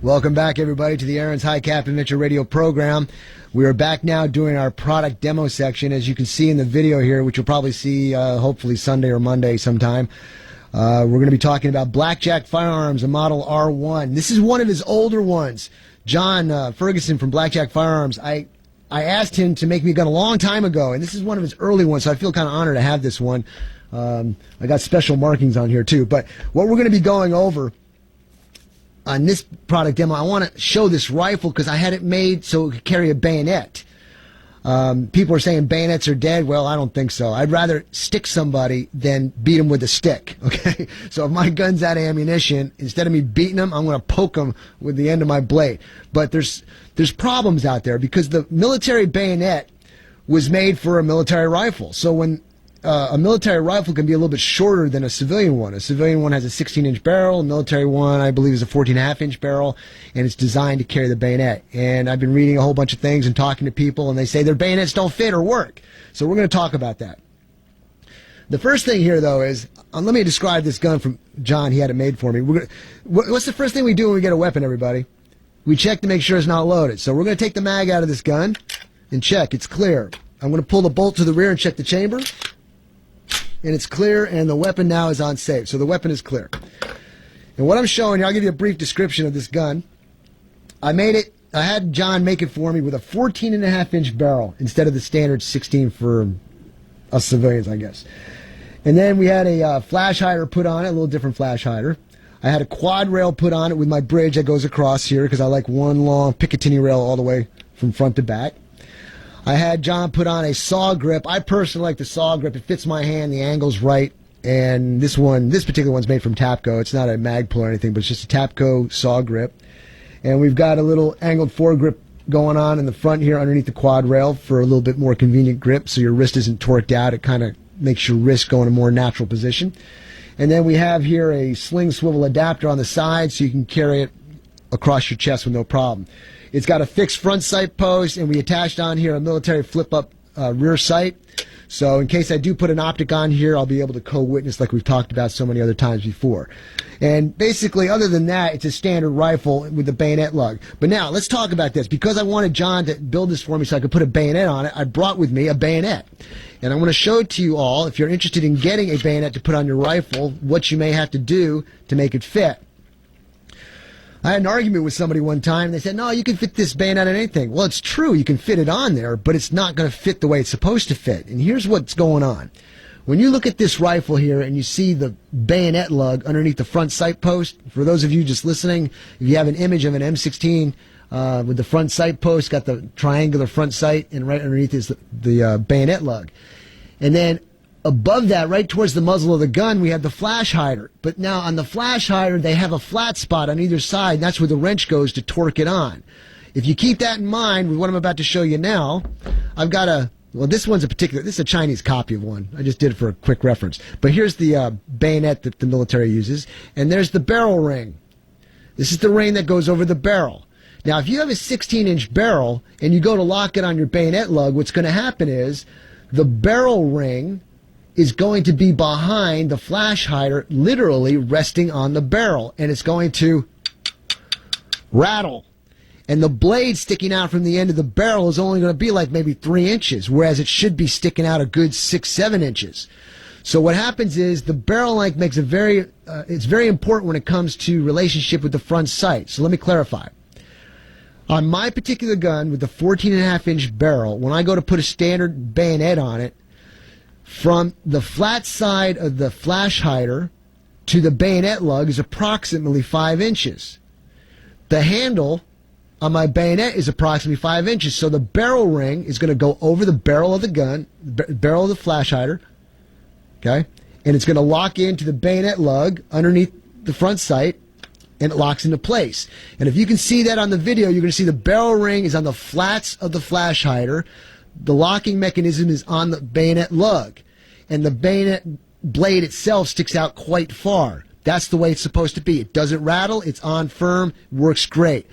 Welcome back, everybody, to the Aaron's High Cap Adventure Radio program. We are back now doing our product demo section. As you can see in the video here, which you'll probably see hopefully Sunday or Monday sometime, we're going to be talking about Blackjack Firearms, a model R1. This is one of his older ones. John Ferguson from Blackjack Firearms, I asked him to make me a gun a long time ago, and this is one of his early ones, so I feel kind of honored to have this one. I got special markings on here, too. But what we're going to be going over on this product demo, I want to show this rifle because I had it made so it could carry a bayonet. People are saying bayonets are dead. Well, I don't think so. I'd rather stick somebody than beat them with a stick, okay? So if my gun's out of ammunition, instead of me beating them, I'm going to poke them with the end of my blade. But there's problems out there because the military bayonet was made for a military rifle. So when a military rifle can be a little bit shorter than a civilian one. A civilian one has a 16-inch barrel. A military one, I believe, is a 14.5-inch barrel, and it's designed to carry the bayonet. And I've been reading a whole bunch of things and talking to people, and they say their bayonets don't fit or work. So we're going to talk about that. The first thing here, though, is let me describe this gun from John. He had it made for me. What's the first thing we do when we get a weapon, everybody? We check to make sure it's not loaded. So we're going to take the mag out of this gun and check. It's clear. I'm going to pull the bolt to the rear and check the chamber. And it's clear, and the weapon now is on safe. So the weapon is clear. And what I'm showing you, I'll give you a brief description of this gun. I had John make it for me with a 14.5-inch barrel instead of the standard 16 for us civilians, I guess. And then we had a flash hider put on it, a little different flash hider. I had a quad rail put on it with my bridge that goes across here because I like one long Picatinny rail all the way from front to back. I had John put on a saw grip. I personally like the saw grip. It fits my hand. The angle's right. And this particular one's made from Tapco. It's not a Magpul or anything, but it's just a Tapco saw grip. And we've got a little angled foregrip going on in the front here underneath the quad rail for a little bit more convenient grip so your wrist isn't torqued out. It kind of makes your wrist go in a more natural position. And then we have here a sling swivel adapter on the side so you can carry it across your chest with no problem. It's got a fixed front sight post, and we attached on here a military flip-up rear sight. So in case I do put an optic on here, I'll be able to co-witness like we've talked about so many other times before. And basically, other than that, it's a standard rifle with the bayonet lug. But now, let's talk about this. Because I wanted John to build this for me so I could put a bayonet on it, I brought with me a bayonet. And I'm going to show it to you all, if you're interested in getting a bayonet to put on your rifle, what you may have to do to make it fit. I had an argument with somebody one time, and they said, no, you can fit this bayonet on anything. Well, it's true, you can fit it on there, but it's not going to fit the way it's supposed to fit. And here's what's going on. When you look at this rifle here and you see the bayonet lug underneath the front sight post, for those of you just listening, if you have an image of an M16 with the front sight post, got the triangular front sight, and right underneath is the bayonet lug. And then above that, right towards the muzzle of the gun, we have the flash hider. But now on the flash hider, they have a flat spot on either side, and that's where the wrench goes to torque it on. If you keep that in mind with what I'm about to show you now, I've got this one's this is a Chinese copy of one. I just did it for a quick reference. But here's the bayonet that the military uses, and there's the barrel ring. This is the ring that goes over the barrel. Now, if you have a 16-inch barrel and you go to lock it on your bayonet lug, what's going to happen is the barrel ring is going to be behind the flash hider, literally resting on the barrel, and it's going to rattle. And the blade sticking out from the end of the barrel is only going to be like maybe 3 inches, whereas it should be sticking out a good 6, 7 inches. So what happens is the barrel length makes it's very important when it comes to relationship with the front sight. So let me clarify. On my particular gun with the 14.5-inch barrel, when I go to put a standard bayonet on it, from the flat side of the flash hider to the bayonet lug is approximately 5 inches. The handle on my bayonet is approximately 5 inches, so the barrel ring is going to go over the barrel of the gun, barrel of the flash hider, okay? And it's going to lock into the bayonet lug underneath the front sight, and it locks into place. And if you can see that on the video, you're going to see the barrel ring is on the flats of the flash hider. The locking mechanism is on the bayonet lug, and the bayonet blade itself sticks out quite far. That's the way it's supposed to be. It doesn't rattle. It's on firm. Works great.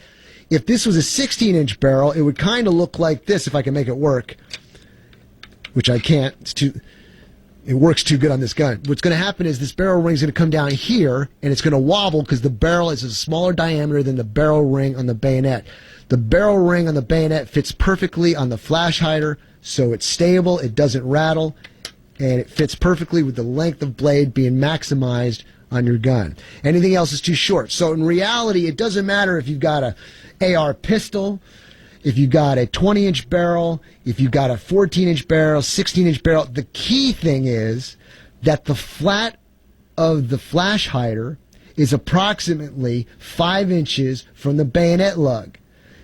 If this was a 16-inch barrel, it would kind of look like this if I can make it work, which I can't. It's too. it works too good on this gun. What's going to happen is this barrel ring is going to come down here, and it's going to wobble because the barrel is a smaller diameter than the barrel ring on the bayonet. The barrel ring on the bayonet fits perfectly on the flash hider, so it's stable, it doesn't rattle, and it fits perfectly with the length of blade being maximized on your gun. Anything else is too short. So in reality, it doesn't matter if you've got a AR pistol, if you've got a 20-inch barrel, if you've got a 14-inch barrel, 16-inch barrel. The key thing is that the flat of the flash hider is approximately 5 inches from the bayonet lug.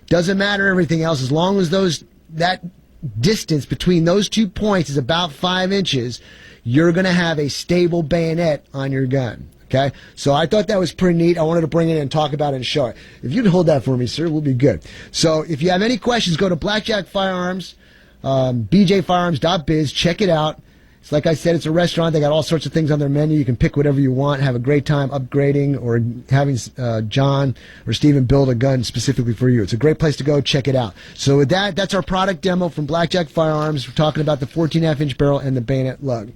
Doesn't matter everything else, as long as that distance between those 2 points is about 5 inches, you're going to have a stable bayonet on your gun. Okay, so I thought that was pretty neat. I wanted to bring it in and talk about it and show it. If you'd hold that for me, sir, we'll be good. So if you have any questions, go to Blackjack Firearms, bjfirearms.biz. Check it out. It's like I said, it's a restaurant. They got all sorts of things on their menu. You can pick whatever you want, have a great time upgrading or having John or Steven build a gun specifically for you. It's a great place to go. Check it out. So with that, that's our product demo from Blackjack Firearms. We're talking about the 14.5-inch barrel and the bayonet lug.